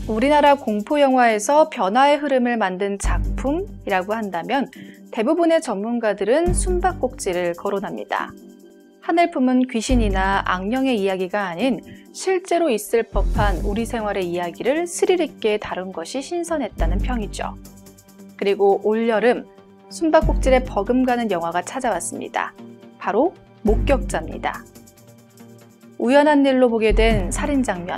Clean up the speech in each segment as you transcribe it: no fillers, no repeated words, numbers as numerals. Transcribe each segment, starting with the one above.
우리나라 공포영화에서 변화의 흐름을 만든 작품이라고 한다면 대부분의 전문가들은 숨바꼭질을 거론합니다. 하늘 품은 귀신이나 악령의 이야기가 아닌 실제로 있을 법한 우리 생활의 이야기를 스릴 있게 다룬 것이 신선했다는 평이죠. 그리고 올여름 숨바꼭질에 버금가는 영화가 찾아왔습니다. 바로 목격자입니다. 우연한 일로 보게 된 살인 장면,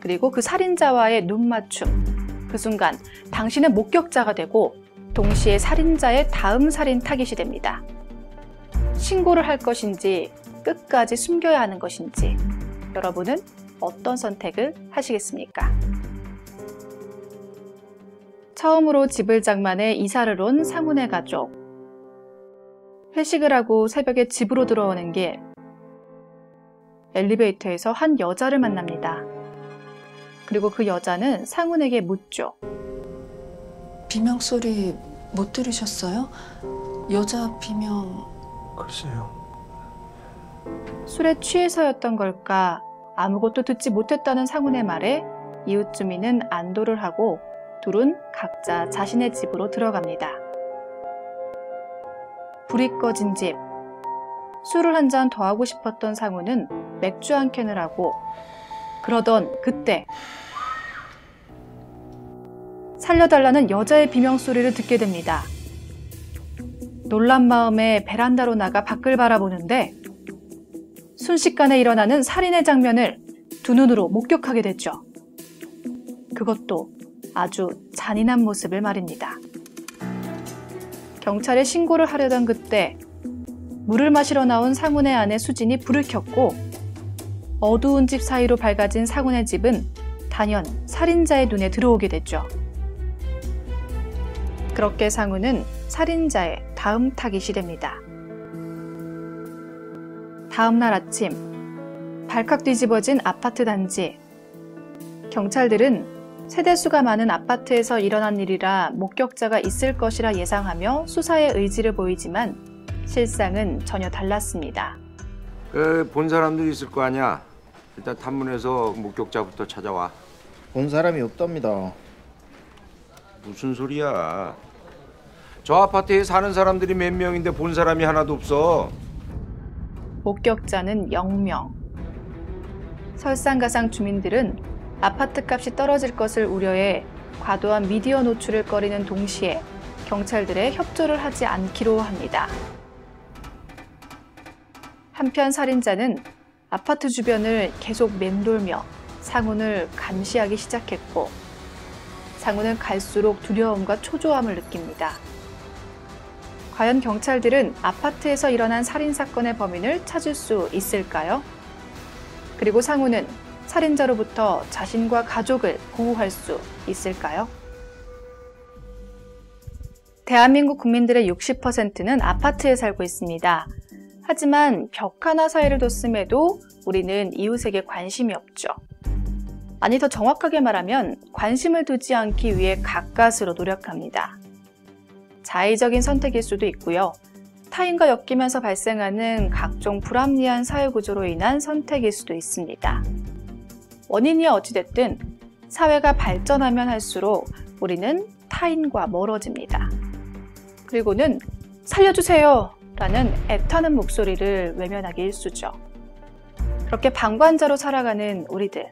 그리고 그 살인자와의 눈맞춤. 그 순간 당신은 목격자가 되고 동시에 살인자의 다음 살인 타깃이 됩니다. 신고를 할 것인지 끝까지 숨겨야 하는 것인지 여러분은 어떤 선택을 하시겠습니까? 처음으로 집을 장만해 이사를 온 상훈의 가족. 회식을 하고 새벽에 집으로 들어오는 길. 엘리베이터에서 한 여자를 만납니다. 그리고 그 여자는 상훈에게 묻죠. 비명 소리 못 들으셨어요? 여자 비명... 글쎄요. 술에 취해서였던 걸까 아무것도 듣지 못했다는 상훈의 말에 이웃 주민은 안도를 하고 둘은 각자 자신의 집으로 들어갑니다. 불이 꺼진 집. 술을 한 잔 더 하고 싶었던 상훈은 맥주 한 캔을 하고 그러던 그때 살려달라는 여자의 비명소리를 듣게 됩니다. 놀란 마음에 베란다로 나가 밖을 바라보는데 순식간에 일어나는 살인의 장면을 두 눈으로 목격하게 됐죠. 그것도 아주 잔인한 모습을 말입니다. 경찰에 신고를 하려던 그때 물을 마시러 나온 상훈의 아내 수진이 불을 켰고 어두운 집 사이로 밝아진 상훈의 집은 단연 살인자의 눈에 들어오게 됐죠. 그렇게 상훈은 살인자의 다음 타깃이 됩니다. 다음 날 아침, 발칵 뒤집어진 아파트 단지. 경찰들은 세대수가 많은 아파트에서 일어난 일이라 목격자가 있을 것이라 예상하며 수사에 의지를 보이지만 실상은 전혀 달랐습니다. 본 사람들이 있을 거 아니야. 일단 탐문해서 목격자부터 찾아와. 본 사람이 없답니다. 무슨 소리야. 저 아파트에 사는 사람들이 몇 명인데 본 사람이 하나도 없어. 목격자는 0명. 설상가상 주민들은 아파트 값이 떨어질 것을 우려해 과도한 미디어 노출을 꺼리는 동시에 경찰들의 협조를 하지 않기로 합니다. 한편 살인자는 아파트 주변을 계속 맴돌며 상훈을 감시하기 시작했고 상훈은 갈수록 두려움과 초조함을 느낍니다. 과연 경찰들은 아파트에서 일어난 살인사건의 범인을 찾을 수 있을까요? 그리고 상훈은 살인자로부터 자신과 가족을 보호할 수 있을까요? 대한민국 국민들의 60%는 아파트에 살고 있습니다. 하지만 벽 하나 사이를 뒀음에도 우리는 이웃에게 관심이 없죠. 아니, 더 정확하게 말하면 관심을 두지 않기 위해 가까스로 노력합니다. 자의적인 선택일 수도 있고요. 타인과 엮이면서 발생하는 각종 불합리한 사회구조로 인한 선택일 수도 있습니다. 원인이 어찌됐든 사회가 발전하면 할수록 우리는 타인과 멀어집니다. 그리고는 살려주세요! 라는 애타는 목소리를 외면하기 일쑤죠. 그렇게 방관자로 살아가는 우리들.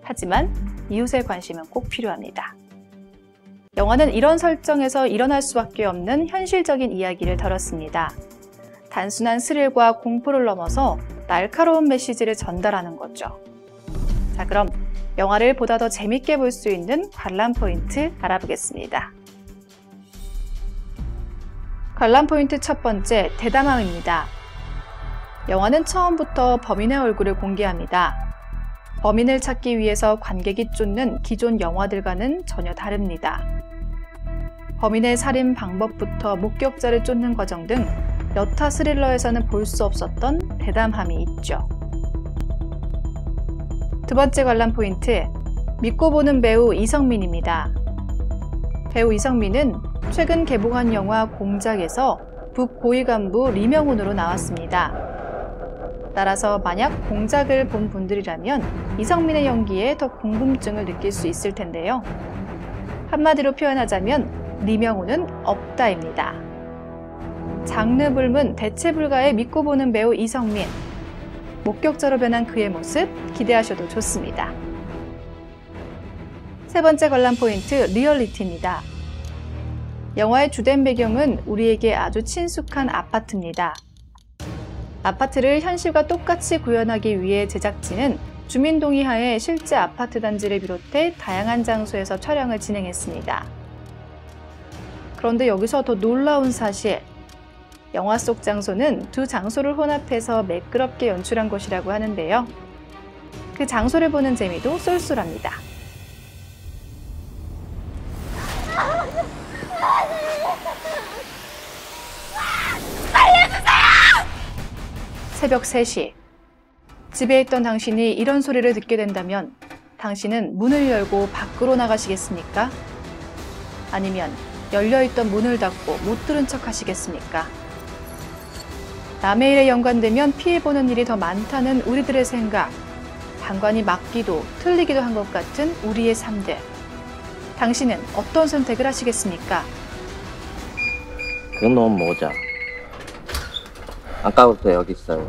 하지만 이웃의 관심은 꼭 필요합니다. 영화는 이런 설정에서 일어날 수밖에 없는 현실적인 이야기를 다뤘습니다. 단순한 스릴과 공포를 넘어서 날카로운 메시지를 전달하는 거죠. 자, 그럼 영화를 보다 더 재밌게 볼 수 있는 관람 포인트 알아보겠습니다. 관람 포인트 첫 번째, 대담함입니다. 영화는 처음부터 범인의 얼굴을 공개합니다. 범인을 찾기 위해서 관객이 쫓는 기존 영화들과는 전혀 다릅니다. 범인의 살인 방법부터 목격자를 쫓는 과정 등 여타 스릴러에서는 볼 수 없었던 대담함이 있죠. 두 번째 관람 포인트, 믿고 보는 배우 이성민입니다. 배우 이성민은 최근 개봉한 영화 공작에서 북고위 간부 리명훈으로 나왔습니다. 따라서 만약 공작을 본 분들이라면 이성민의 연기에 더 궁금증을 느낄 수 있을 텐데요. 한마디로 표현하자면 리명우는 없다입니다. 장르 불문, 대체 불가에 믿고 보는 배우 이성민. 목격자로 변한 그의 모습 기대하셔도 좋습니다. 세 번째 관람 포인트, 리얼리티입니다. 영화의 주된 배경은 우리에게 아주 친숙한 아파트입니다. 아파트를 현실과 똑같이 구현하기 위해 제작진은 주민 동의하에 실제 아파트 단지를 비롯해 다양한 장소에서 촬영을 진행했습니다. 그런데 여기서 더 놀라운 사실, 영화 속 장소는 두 장소를 혼합해서 매끄럽게 연출한 것이라고 하는데요. 그 장소를 보는 재미도 쏠쏠합니다. 새벽 3시. 집에 있던 당신이 이런 소리를 듣게 된다면 당신은 문을 열고 밖으로 나가시겠습니까? 아니면 열려있던 문을 닫고 못 들은 척 하시겠습니까? 남의 일에 연관되면 피해보는 일이 더 많다는 우리들의 생각. 방관이 맞기도 틀리기도 한 것 같은 우리의 삶들. 당신은 어떤 선택을 하시겠습니까? 그건 너무 모자. 아까부터 여기 있어요.